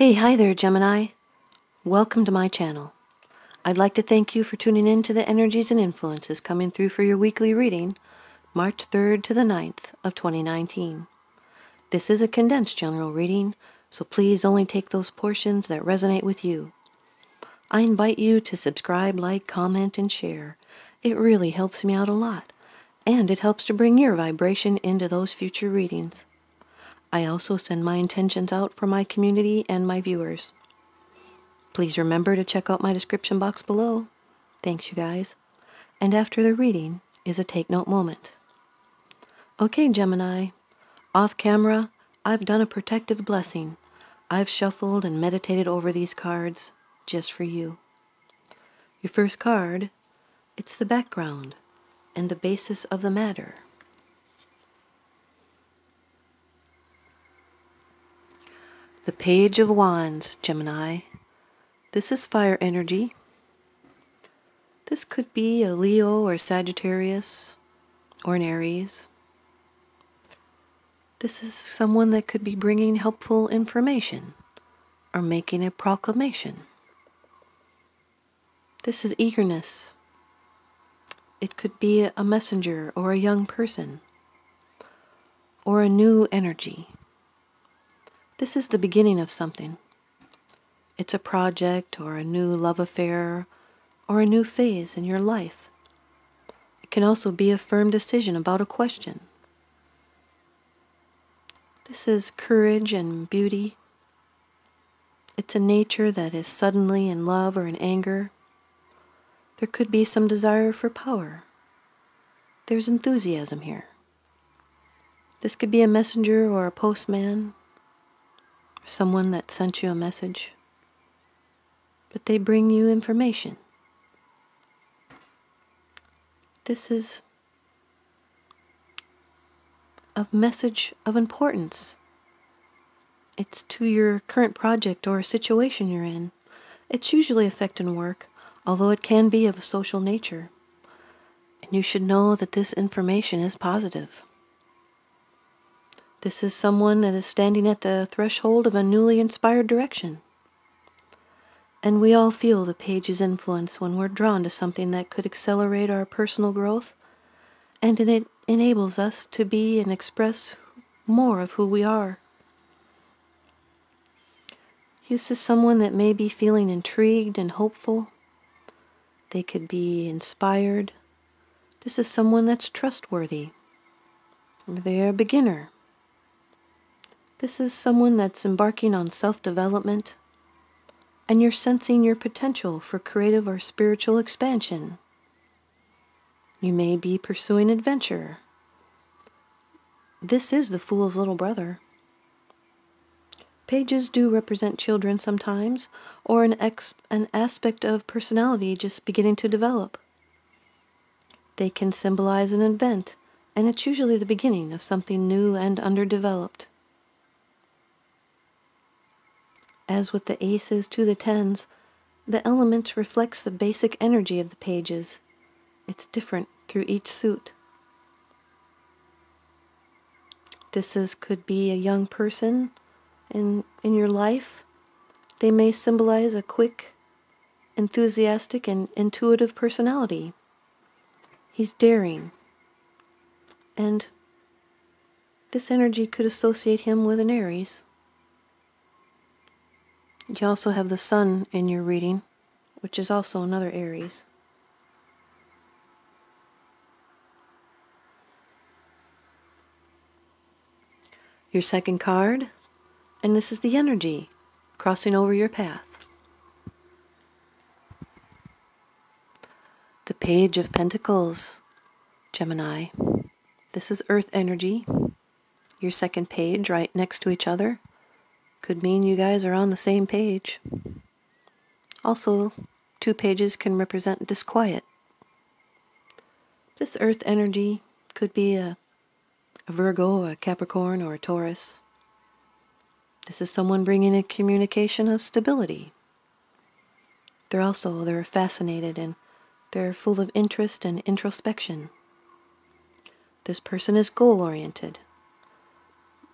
Hi there, Gemini. Welcome to my channel. I'd like to thank you for tuning in to the energies and influences coming through for your weekly reading, March 3rd to the 9th of 2019. This is a condensed general reading, so please only take those portions that resonate with you. I invite you to subscribe, like, comment, and share. It really helps me out a lot, and it helps to bring your vibration into those future readings. I also send my intentions out for my community and my viewers. Please remember to check out my description box below. Thanks, you guys. And after the reading is a take note moment. Okay, Gemini. Off camera, I've done a protective blessing. I've shuffled and meditated over these cards just for you. Your first card, it's the background and the basis of the matter. The Page of Wands, Gemini. This is fire energy. This could be a Leo or Sagittarius or an Aries. This is someone that could be bringing helpful information or making a proclamation. This is eagerness. It could be a messenger or a young person or a new energy. This is the beginning of something. It's a project or a new love affair or a new phase in your life. It can also be a firm decision about a question. This is courage and beauty. It's a nature that is suddenly in love or in anger. There could be some desire for power. There's enthusiasm here. This could be a messenger or a postman, someone that sent you a message, but they bring you information. This is a message of importance. It's to your current project or a situation you're in. It's usually affecting work, although it can be of a social nature. And you should know that this information is positive. This is someone that is standing at the threshold of a newly inspired direction. And we all feel the page's influence when we're drawn to something that could accelerate our personal growth, and it enables us to be and express more of who we are. This is someone that may be feeling intrigued and hopeful. They could be inspired. This is someone that's trustworthy. They're a beginner. This is someone that's embarking on self-development, and you're sensing your potential for creative or spiritual expansion. You may be pursuing adventure. This is the Fool's little brother. Pages do represent children sometimes, or an aspect of personality just beginning to develop. They can symbolize an event, and it's usually the beginning of something new and underdeveloped. As with the aces to the tens, the element reflects the basic energy of the pages. It's different through each suit. This could be a young person in your life. They may symbolize a quick, enthusiastic, and intuitive personality. He's daring. And this energy could associate him with an Aries. You also have the Sun in your reading, which is also another Aries. Your second card, and this is the energy crossing over your path. The Page of Pentacles, Gemini. This is Earth energy. Your second page right next to each other could mean you guys are on the same page. Also, two pages can represent disquiet. This Earth energy could be a Virgo, a Capricorn, or a Taurus. This is someone bringing a communication of stability. They're fascinated and they're full of interest and introspection. This person is goal-oriented.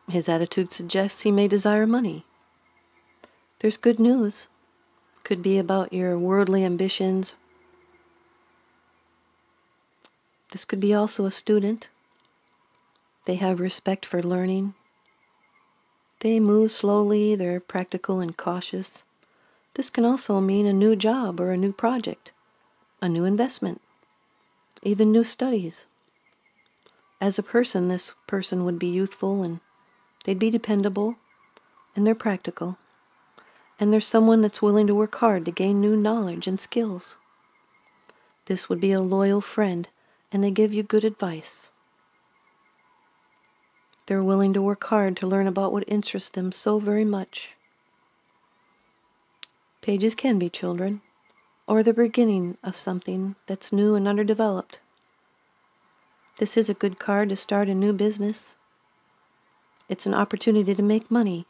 His attitude suggests he may desire money. There's good news. Could be about your worldly ambitions. This could be also a student. They have respect for learning. They move slowly, they're practical and cautious. This can also mean a new job or a new project, a new investment, even new studies. As a person, this person would be youthful and they'd be dependable and they're practical. And there's someone that's willing to work hard to gain new knowledge and skills. This would be a loyal friend and they give you good advice. They're willing to work hard to learn about what interests them so very much. Pages can be children, or the beginning of something that's new and underdeveloped. This is a good card to start a new business. It's an opportunity to make money.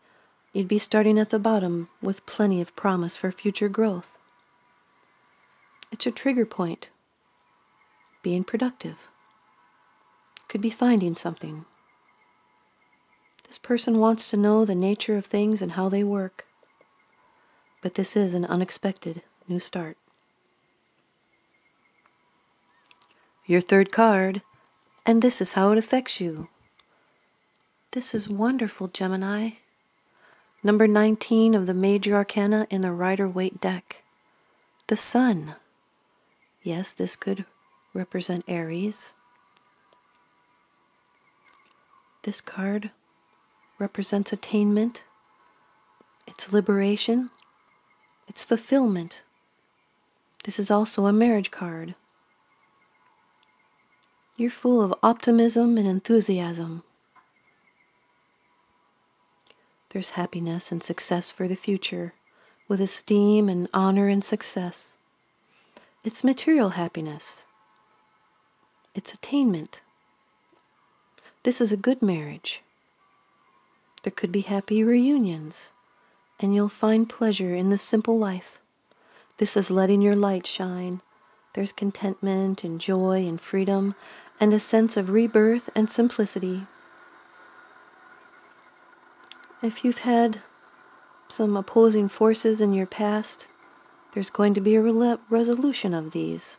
You'd be starting at the bottom with plenty of promise for future growth. It's a trigger point. Being productive. Could be finding something. This person wants to know the nature of things and how they work. But this is an unexpected new start. Your third card, and this is how it affects you. This is wonderful, Gemini. Number 19 of the major arcana in the Rider-Waite deck. The Sun. Yes, this could represent Aries. This card represents attainment. It's liberation. It's fulfillment. This is also a marriage card. You're full of optimism and enthusiasm. There's happiness and success for the future, with esteem and honor and success. It's material happiness. It's attainment. This is a good marriage. There could be happy reunions, and you'll find pleasure in the simple life. This is letting your light shine. There's contentment and joy and freedom and a sense of rebirth and simplicity. If you've had some opposing forces in your past, there's going to be a resolution of these.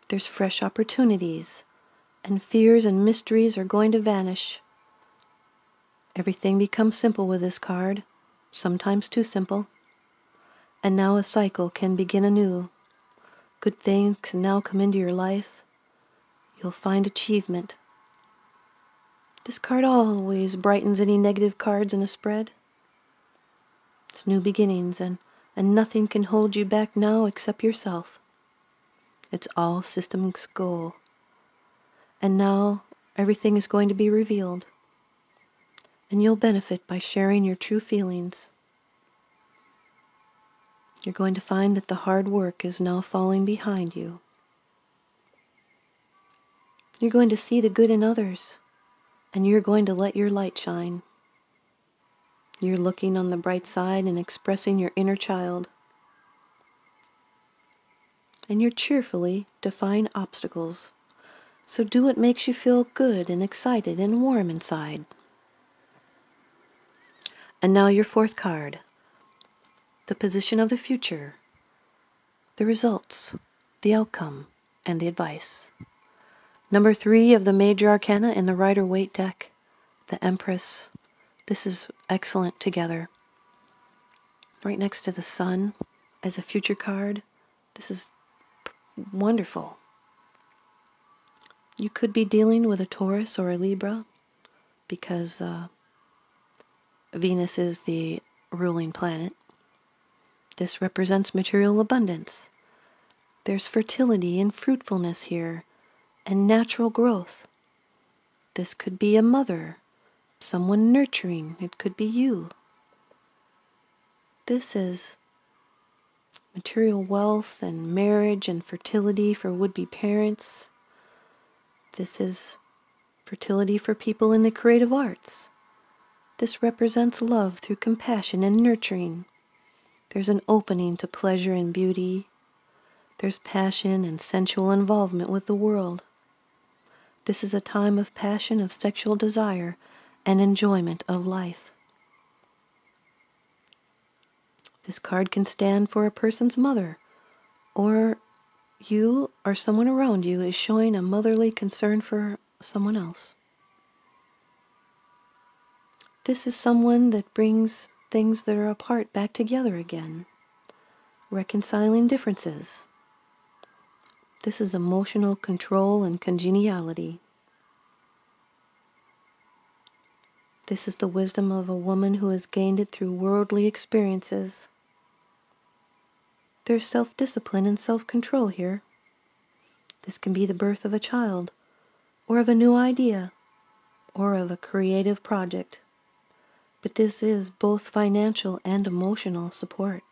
There's fresh opportunities, and fears and mysteries are going to vanish. Everything becomes simple with this card, sometimes too simple. And now a cycle can begin anew. Good things can now come into your life. You'll find achievement. This card always brightens any negative cards in a spread. It's new beginnings, and nothing can hold you back now except yourself. It's all systems go. And now everything is going to be revealed. And you'll benefit by sharing your true feelings. You're going to find that the hard work is now falling behind you. You're going to see the good in others, and you're going to let your light shine. You're looking on the bright side and expressing your inner child. And you're cheerfully defying obstacles. So do what makes you feel good and excited and warm inside. And now your fourth card. The position of the future. The results. The outcome. And the advice. Number 3 of the major arcana in the Rider-Waite deck. The Empress. This is excellent together. Right next to the Sun as a future card. This is wonderful. You could be dealing with a Taurus or a Libra because Venus is the ruling planet. This represents material abundance. There's fertility and fruitfulness here and natural growth. This could be a mother, someone nurturing. It could be you. This is material wealth and marriage and fertility for would-be parents. This is fertility for people in the creative arts. This represents love through compassion and nurturing. There's an opening to pleasure and beauty. There's passion and sensual involvement with the world. This is a time of passion, of sexual desire, and enjoyment of life. This card can stand for a person's mother, or you or someone around you is showing a motherly concern for someone else. This is someone that brings things that are apart back together again, reconciling differences. This is emotional control and congeniality. This is the wisdom of a woman who has gained it through worldly experiences. There's self-discipline and self-control here. This can be the birth of a child, or of a new idea, or of a creative project. But this is both financial and emotional support.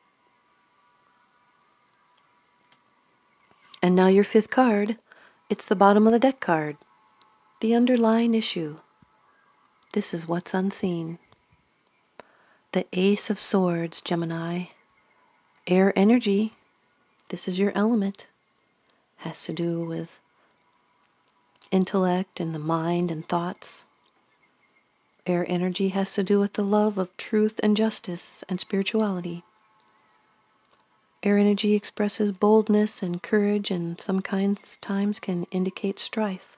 And now your fifth card. It's the bottom of the deck card. The underlying issue. This is what's unseen. The Ace of Swords, Gemini. Air energy. This is your element. Has to do with intellect and the mind and thoughts. Air energy has to do with the love of truth and justice and spirituality. Air energy expresses boldness and courage, and sometimes can indicate strife.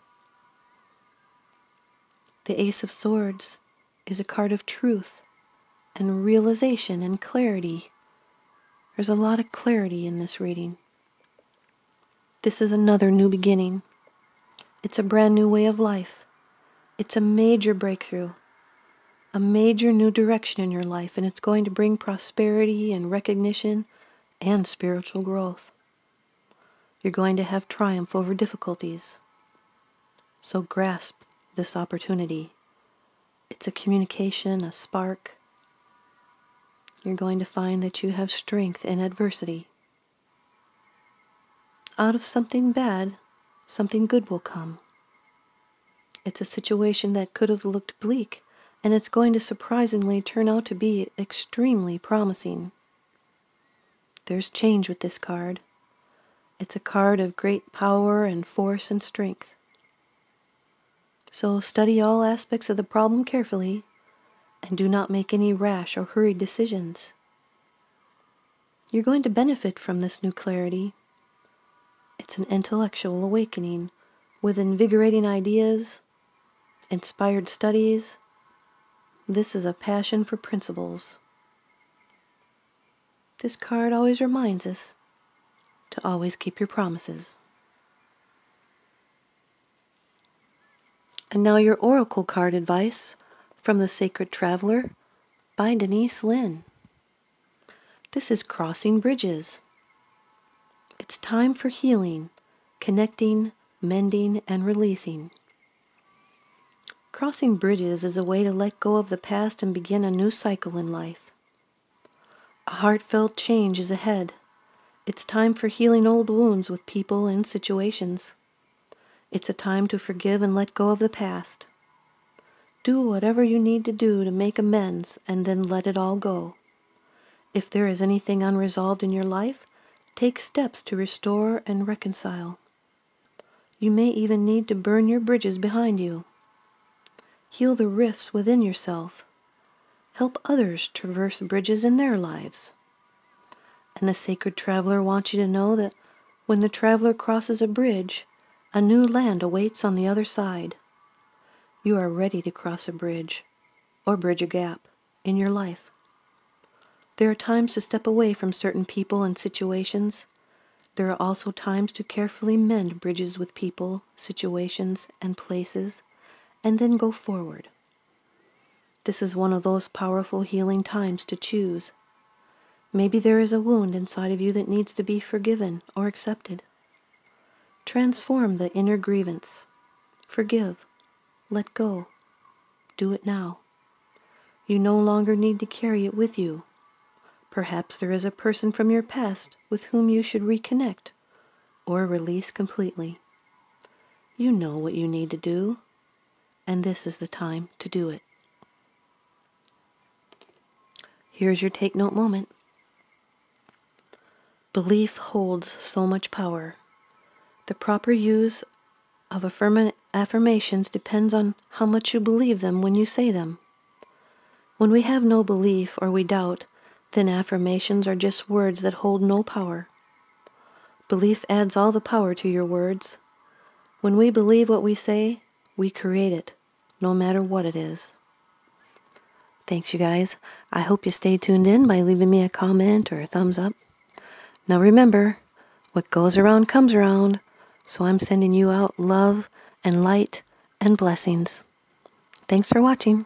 The Ace of Swords is a card of truth and realization and clarity. There's a lot of clarity in this reading. This is another new beginning. It's a brand new way of life. It's a major breakthrough, a major new direction in your life, and it's going to bring prosperity and recognition and spiritual growth. You're going to have triumph over difficulties. So grasp this opportunity. It's a communication, a spark. You're going to find that you have strength in adversity. Out of something bad, something good will come. It's a situation that could have looked bleak, and it's going to surprisingly turn out to be extremely promising. There's change with this card. It's a card of great power and force and strength. So study all aspects of the problem carefully, and do not make any rash or hurried decisions. You're going to benefit from this new clarity. It's an intellectual awakening with invigorating ideas, inspired studies. This is a passion for principles. This card always reminds us to always keep your promises. And now your oracle card advice from the Sacred Traveler by Denise Linn. This is crossing bridges. It's time for healing, connecting, mending, and releasing. Crossing bridges is a way to let go of the past and begin a new cycle in life. A heartfelt change is ahead. It's time for healing old wounds with people and situations. It's a time to forgive and let go of the past. Do whatever you need to do to make amends and then let it all go. If there is anything unresolved in your life, take steps to restore and reconcile. You may even need to burn your bridges behind you. Heal the rifts within yourself. Help others traverse bridges in their lives. And the Sacred Traveler wants you to know that when the traveler crosses a bridge, a new land awaits on the other side. You are ready to cross a bridge, or bridge a gap, in your life. There are times to step away from certain people and situations. There are also times to carefully mend bridges with people, situations, and places, and then go forward. This is one of those powerful healing times to choose. Maybe there is a wound inside of you that needs to be forgiven or accepted. Transform the inner grievance. Forgive. Let go. Do it now. You no longer need to carry it with you. Perhaps there is a person from your past with whom you should reconnect or release completely. You know what you need to do, and this is the time to do it. Here's your take note moment. Belief holds so much power. The proper use of affirmations depends on how much you believe them when you say them. When we have no belief or we doubt, then affirmations are just words that hold no power. Belief adds all the power to your words. When we believe what we say, we create it, no matter what it is. Thanks, you guys. I hope you stay tuned in by leaving me a comment or a thumbs up. Now remember, what goes around comes around, so I'm sending you out love and light and blessings. Thanks for watching.